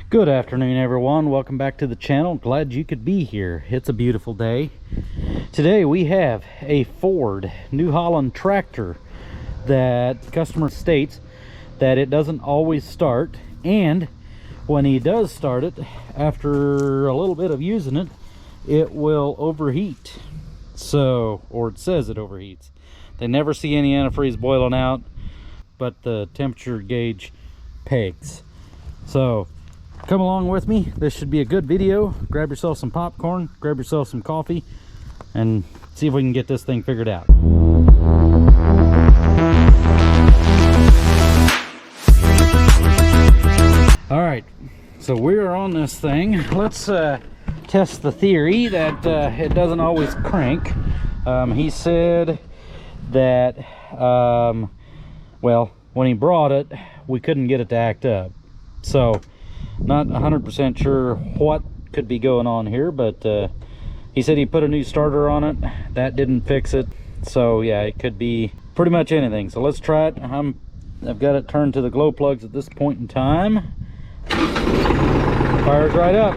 Good afternoon, everyone. Welcome back to the channel. Glad you could be here. It's a beautiful day. Today we have a Ford New Holland tractor that customer states that it doesn't always start, and when he does start it, after a little bit of using it, it will overheat. Or it says it overheats. They never see any antifreeze boiling out, but the temperature gauge pegs. So come along with me. This should be a good video. Grab yourself some popcorn, grab yourself some coffee, and see if we can get this thing figured out. All right, so we're on this thing. Let's test the theory that it doesn't always crank. He said that well, when he brought it, we couldn't get it to act up. So not 100% sure what could be going on here, but he said he put a new starter on it. That didn't fix it. So yeah, it could be pretty much anything. So let's try it. I've got it turned to the glow plugs at this point in time. Fires right up.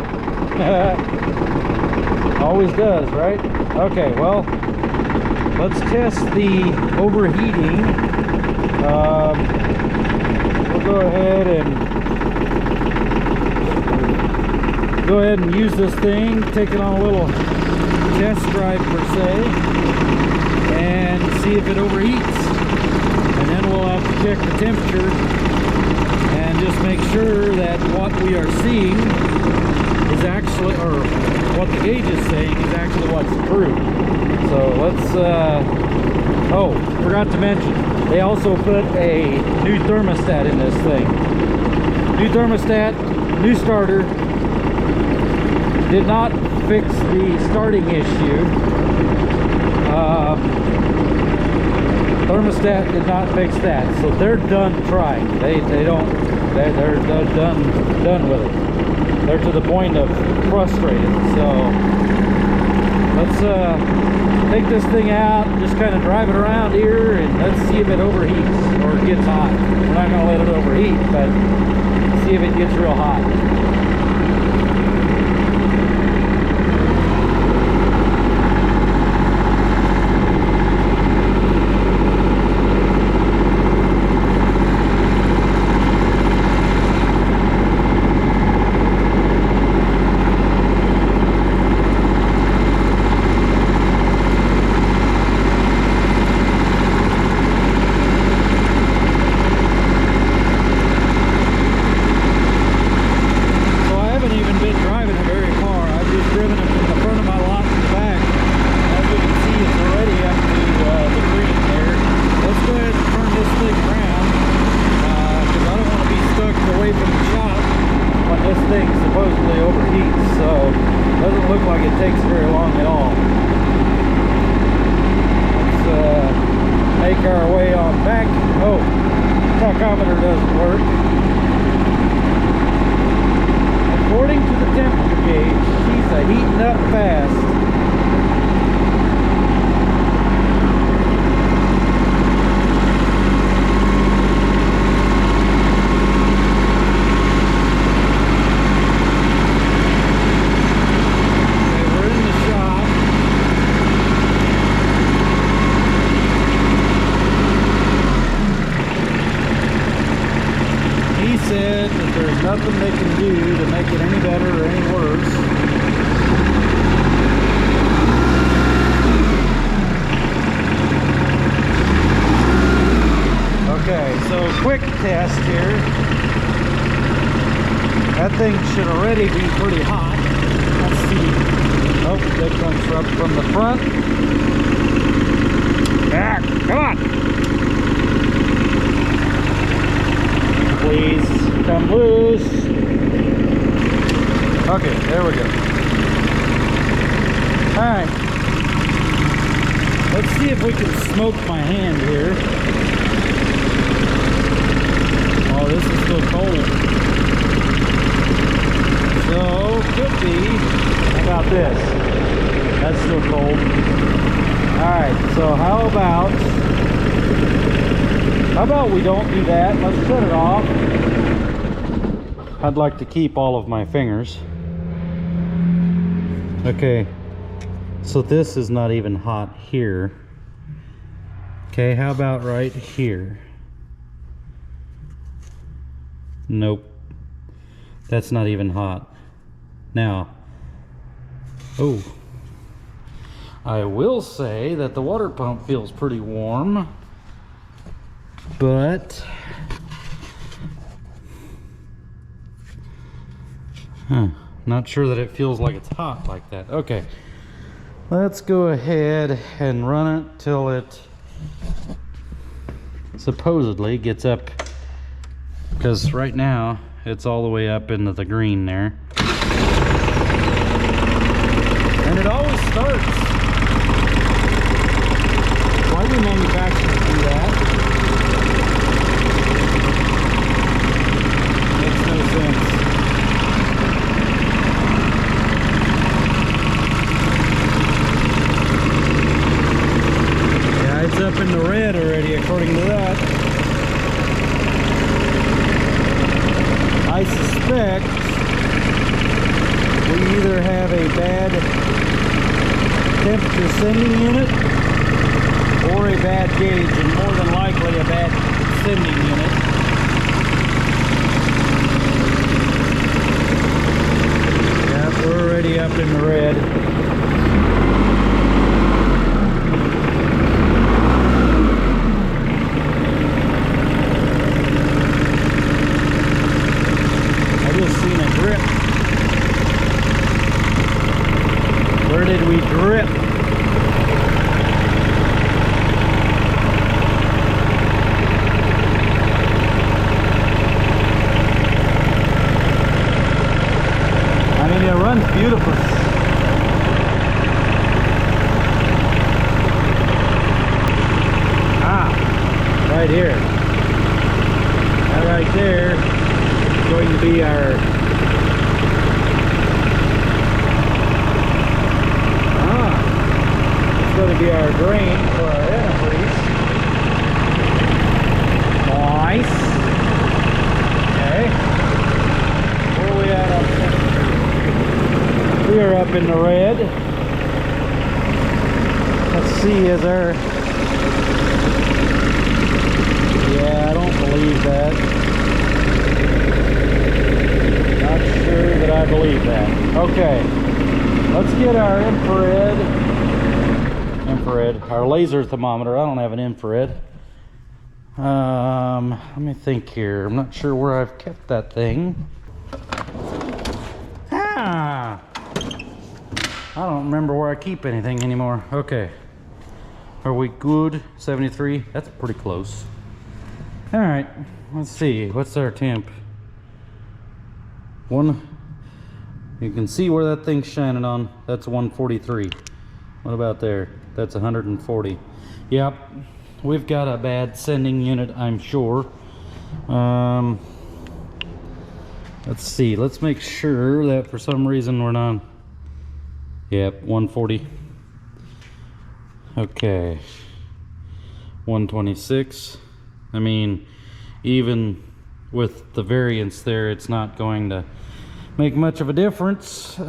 Always does, right? Okay, well, let's test the overheating. We'll go ahead and use this thing, take it on a little test drive per se, and see if it overheats. And then we'll have to check the temperature and just make sure that what we are seeing is actually, or what the gauge is saying is actually what's true. So let's, oh, forgot to mention, they also put a new thermostat in this thing. New thermostat, new starter. Did not fix the starting issue. Thermostat did not fix that, so they're done trying. They're done with it. They're to the point of frustrated. So let's take this thing out, just kind of drive it around here, and let's see if it overheats or gets hot. We're not going to let it overheat, but see if it gets real hot. Supposedly overheats, so doesn't look like it takes very long at all. Let's make our way on back. Oh, tachometer doesn't work. According to the temperature gauge, she's heating up fast. Said that there's nothing they can do to make it any better or any worse. Okay, so quick test here. That thing should already be pretty hot. Let's see. Oh, that comes up from the front. Ah, come on! Please come loose. Okay, there we go. Alright, let's see if we can smoke my hand here. Oh, this is still cold. So, could be. How about this? That's still cold. Alright, so how about we don't do that? Let's shut it off. I'd like to keep all of my fingers. Okay, so this is not even hot here. Okay, how about right here? Nope, that's not even hot. Now, oh, I will say that the water pump feels pretty warm, but not sure that it feels like it's hot like that. Okay, let's go ahead and run it till it supposedly gets up, because right now it's all the way up into the green there, and it always starts. Why do manufacturers do that? Makes no sense. Yeah, it's up in the red already according to that. I suspect we either have a bad temperature sending unit or a bad gauge, and more than likely a bad sending unit. Yep, we're already up in the red. I just seen a drip. Where did we drip? It runs beautiful. Right here. That right there is going to be our it's going to be our drain for our antifreeze. Nice. Okay. Where are we at up there? We are up in the red. Let's see, is there... Yeah, I don't believe that. Not sure that I believe that. Okay, let's get our infrared, our laser thermometer. I don't have an infrared. Let me think here. I'm not sure where I've kept that thing. I don't remember where I keep anything anymore. Okay. Are we good? 73? That's pretty close. All right. Let's see. What's our temp? You can see where that thing's shining on. That's 143. What about there? That's 140. Yep. We've got a bad sending unit, I'm sure. Let's see. Let's make sure that for some reason we're not... Yep, 140. Okay. 126. I mean, even with the variance there, it's not going to make much of a difference. You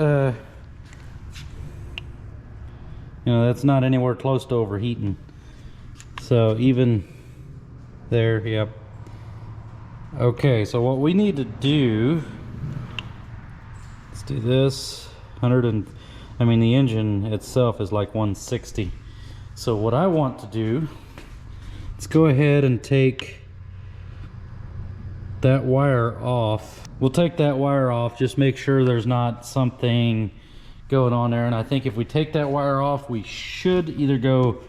know, that's not anywhere close to overheating. So even there, yep. Okay, so what we need to do, let's do this. I mean, the engine itself is like 160. So what I want to do, let's go ahead and take that wire off. We'll take that wire off, just make sure there's not something going on there. And I think if we take that wire off, we should either go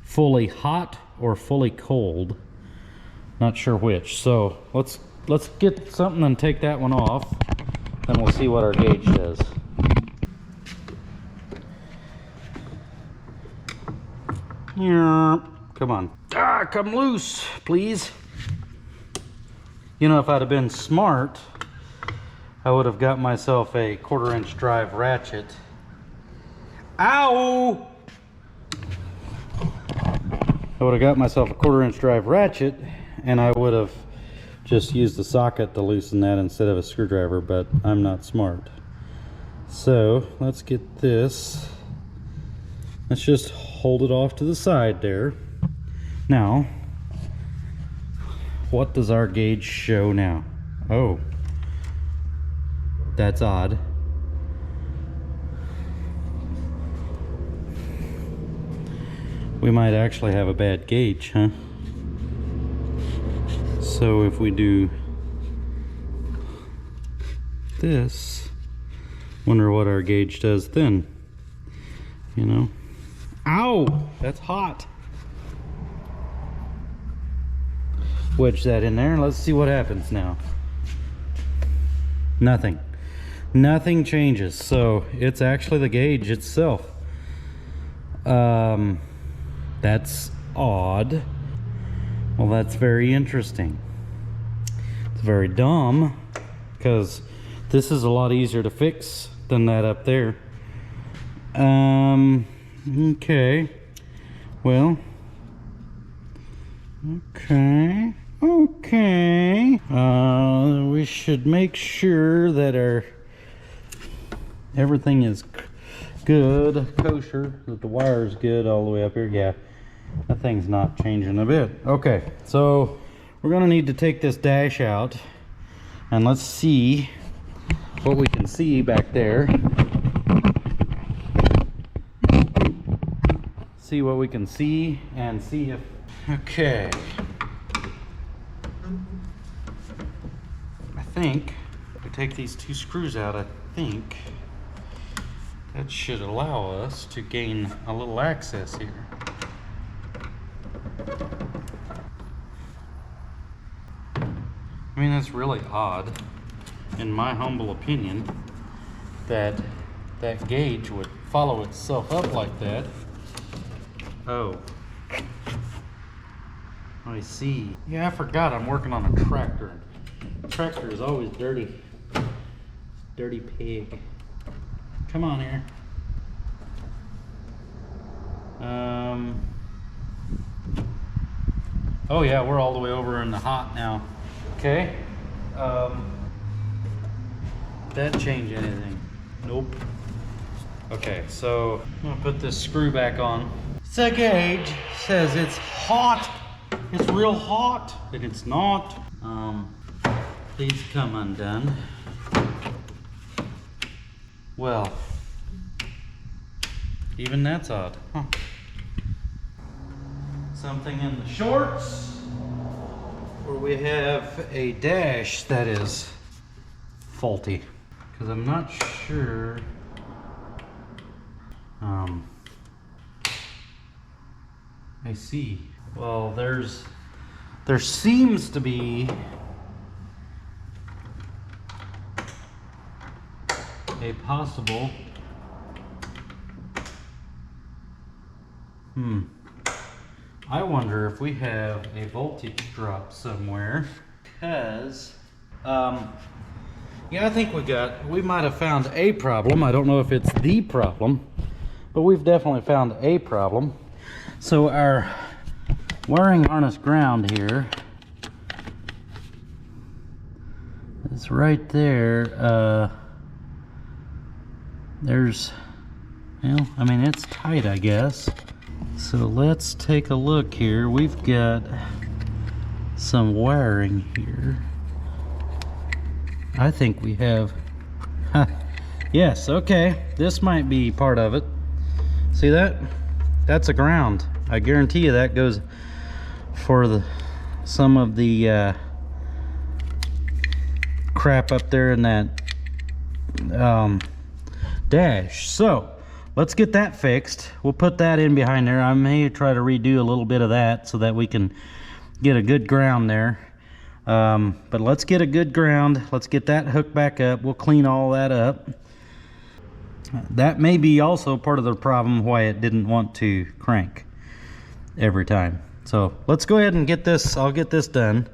fully hot or fully cold. Not sure which. So let's get something and take that one off, and we'll see what our gauge says. Come on. Come loose, please. You know, if I'd have been smart, I would have got myself a 1/4-inch drive ratchet. Ow! I would have got myself a 1/4-inch drive ratchet, and I would have just use the socket to loosen that instead of a screwdriver, but I'm not smart. So let's get this. Let's just hold it off to the side there. Now, what does our gauge show now? Oh, that's odd. We might actually have a bad gauge, huh? So if we do this, wonder what our gauge does then, you know? Ow, that's hot. Wedge that in there. Let's see what happens now. Nothing. Nothing changes. So it's actually the gauge itself. That's odd. Well, that's very interesting. It's very dumb because this is a lot easier to fix than that up there. Okay. Well. Okay. Okay. We should make sure that everything is good, kosher, that the wire is good all the way up here. Yeah, that thing's not changing a bit. Okay, so we're gonna need to take this dash out and let's see what we can see back there. See what we can see and see if, okay. I think if we take these two screws out, I think that should allow us to gain a little access here. I mean, that's really odd, in my humble opinion, that that gauge would follow itself up like that. Oh, I see. Yeah, I forgot I'm working on a tractor. Tractor is always dirty. Dirty pig. Come on here. Oh yeah, we're all the way over in the hot now. Okay. That change anything? Nope. Okay, so I'm gonna put this screw back on. The gauge says it's hot. It's real hot, but it's not. Please come undone. Well, even that's odd, huh? Something in the shorts, where we have a dash that is faulty, because I'm not sure. I see. Well, there seems to be a possible I wonder if we have a voltage drop somewhere, because yeah, I think we might have found a problem. I don't know if it's the problem, but we've definitely found a problem. So our wiring harness ground here is right there. There's, well, I mean, it's tight, I guess. So let's take a look here. We've got some wiring here. I think we have, yes, okay, this might be part of it. See that? That's a ground. I guarantee you that goes for some of the crap up there in that dash. So let's get that fixed. We'll put that in behind there. I may try to redo a little bit of that so that we can get a good ground there. But let's get a good ground. Let's get that hooked back up. We'll clean all that up. That may be also part of the problem why it didn't want to crank every time. So let's go ahead and get this. I'll get this done.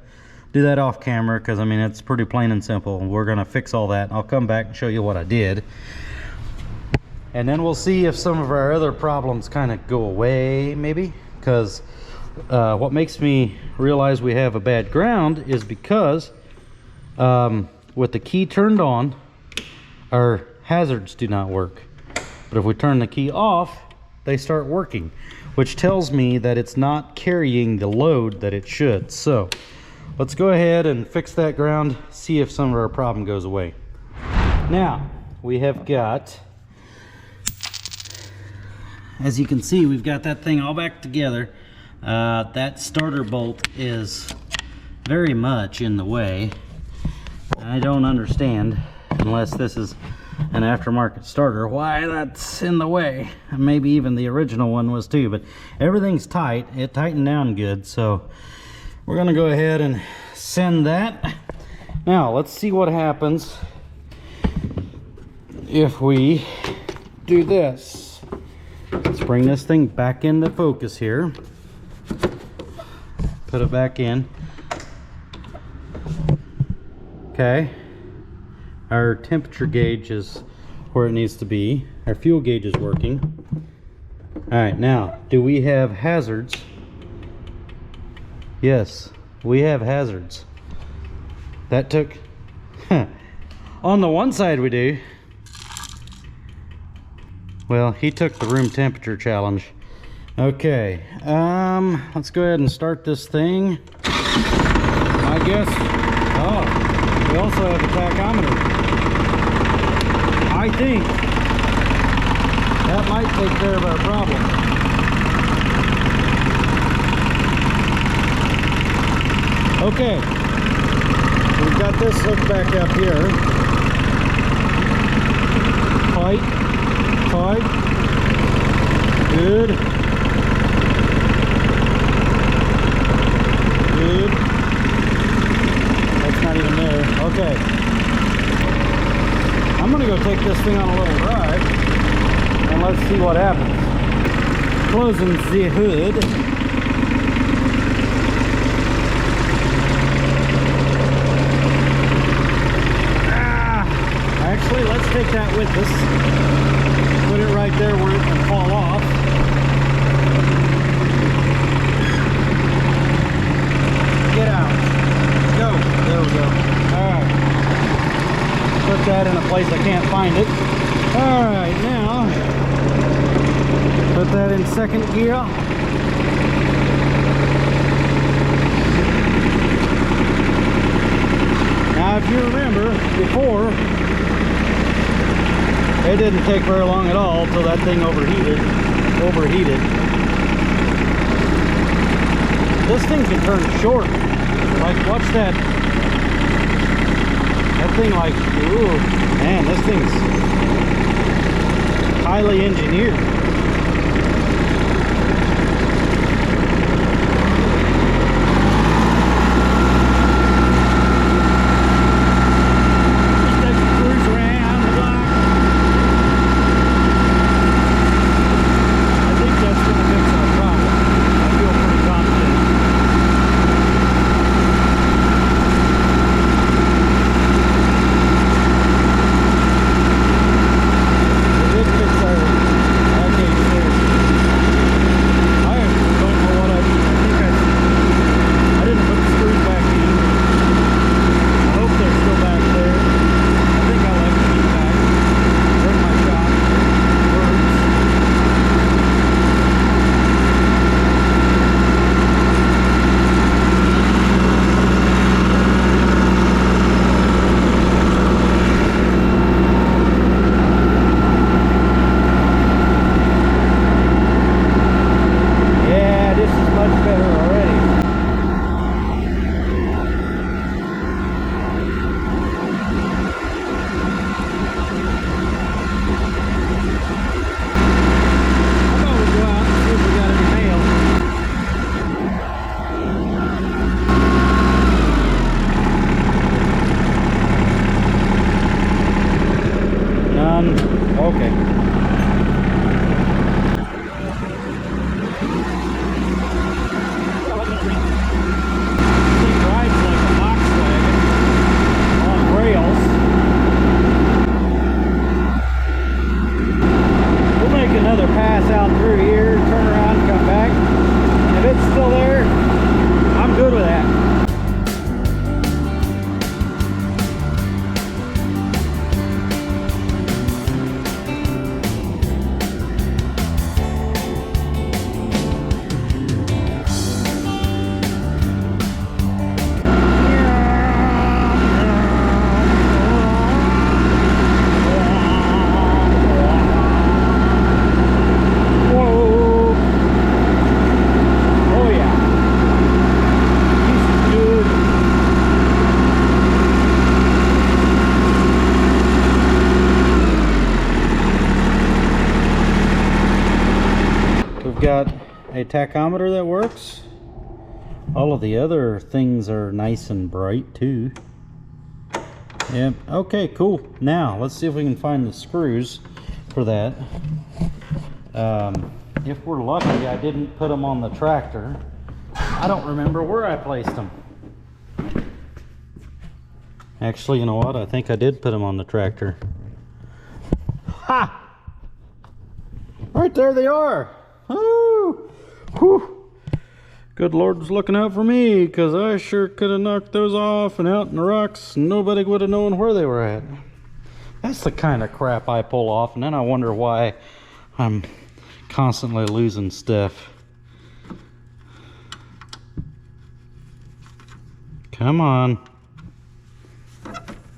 Do that off camera, because I mean, it's pretty plain and simple. We're gonna fix all that. I'll come back and show you what I did. And then we'll see if some of our other problems kind of go away, maybe, because what makes me realize we have a bad ground is because with the key turned on, our hazards do not work. But if we turn the key off, they start working, which tells me that it's not carrying the load that it should. So let's go ahead and fix that ground, see if some of our problem goes away. Now, we have got, as you can see, we've got that thing all back together. That starter bolt is very much in the way. I don't understand, unless this is an aftermarket starter, why that's in the way. Maybe even the original one was too, but everything's tight. It tightened down good, so we're gonna go ahead and send that. Now let's see what happens if we do this. Let's bring this thing back into focus here. Put it back in. Okay, our temperature gauge is where it needs to be. Our fuel gauge is working. All right, now, do we have hazards? Yes, we have hazards. That took, on the one side we do. Well, he took the room temperature challenge. Okay, let's go ahead and start this thing. I guess, oh, we also have a tachometer. I think that might take care of our problem. Okay, we've got this hooked back up here. Tight, tight, good, good. That's not even there. Okay. I'm gonna go take this thing on a little drive and let's see what happens. Closing the hood. Actually, let's take that with us. Put it right there where it can fall off. Get out. Go. There we go. Alright. Put that in a place I can't find it. Alright, now put that in second gear. Now if you remember before, it didn't take very long at all until that thing overheated. This thing can turn short. Like, watch that. That thing, like, ooh, man, this thing's highly engineered. Okay. Another pass out through here, turn around, come back. And if it's still there, a tachometer that works. All of the other things are nice and bright too. Yep, okay, cool. Now, let's see if we can find the screws for that. If we're lucky, I didn't put them on the tractor. I don't remember where I placed them. Actually, you know what? I think I did put them on the tractor. Ha! Right there they are. Woo! Whew. Good Lord was looking out for me, because I sure could have knocked those off and out in the rocks. Nobody would have known where they were at. That's the kind of crap I pull off, and then I wonder why I'm constantly losing stuff. Come on.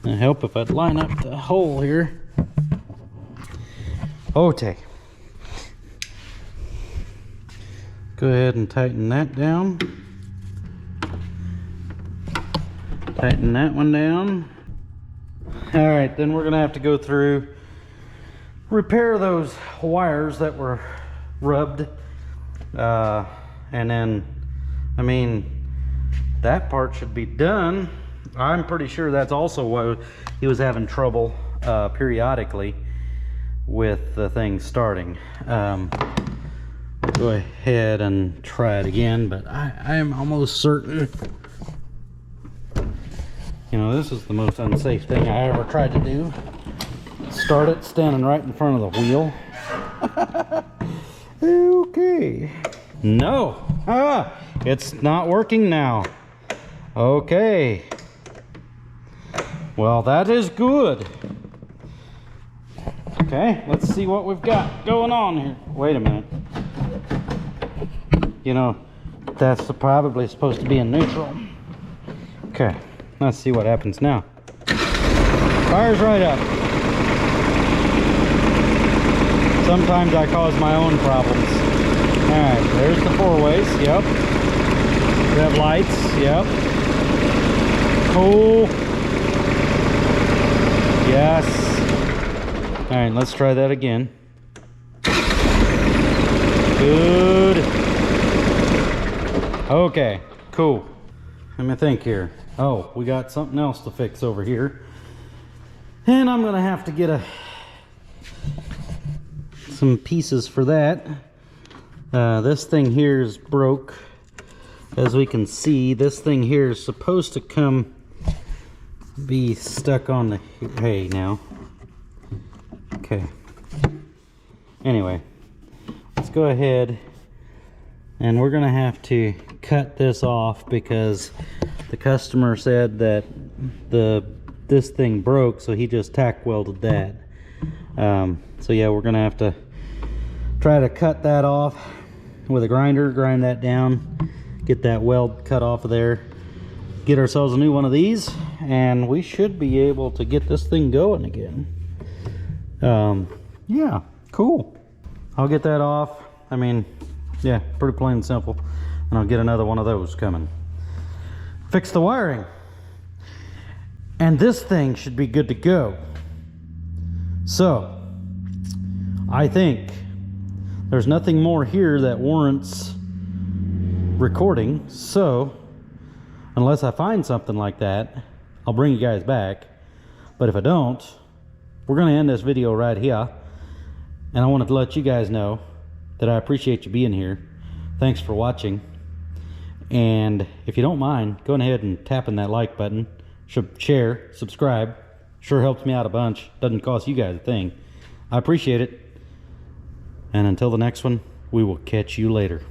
It'd help if I'd line up the hole here. Okay. Go ahead and tighten that down. Tighten that one down. All right, then we're gonna have to go through, repair those wires that were rubbed. And then, I mean, that part should be done. I'm pretty sure that's also why he was having trouble periodically with the thing starting. Go ahead and try it again, but I am almost certain, you know, this is the most unsafe thing I ever tried to do. Start it standing right in front of the wheel. Okay. No. It's not working now. Okay. Well, that is good. Okay, let's see what we've got going on here. Wait a minute. You know, that's probably supposed to be in neutral. Okay, let's see what happens now. Fires right up. Sometimes I cause my own problems. Alright, there's the four ways. Yep. We have lights. Yep. Cool. Yes. Alright, let's try that again. Good. Okay, cool. Let me think here. Oh, we got something else to fix over here. And I'm gonna have to get some pieces for that. This thing here is broke. As we can see, this thing here is supposed to be stuck on the hay now. Okay. Anyway, let's go ahead and we're gonna have to cut this off because the customer said that this thing broke, so he just tack welded that. So yeah, we're gonna have to try to cut that off with a grinder, grind that down, get that weld cut off of there, get ourselves a new one of these, and we should be able to get this thing going again. Yeah, cool. I'll get that off. I mean, yeah, pretty plain and simple. And I'll get another one of those coming. Fix the wiring. And this thing should be good to go. So, I think there's nothing more here that warrants recording. So, unless I find something like that, I'll bring you guys back. But if I don't, we're going to end this video right here. And I wanted to let you guys know that I appreciate you being here. Thanks for watching. And if you don't mind, go ahead and tapping that like button. Share, subscribe. Sure helps me out a bunch. Doesn't cost you guys a thing. I appreciate it. And until the next one, we will catch you later.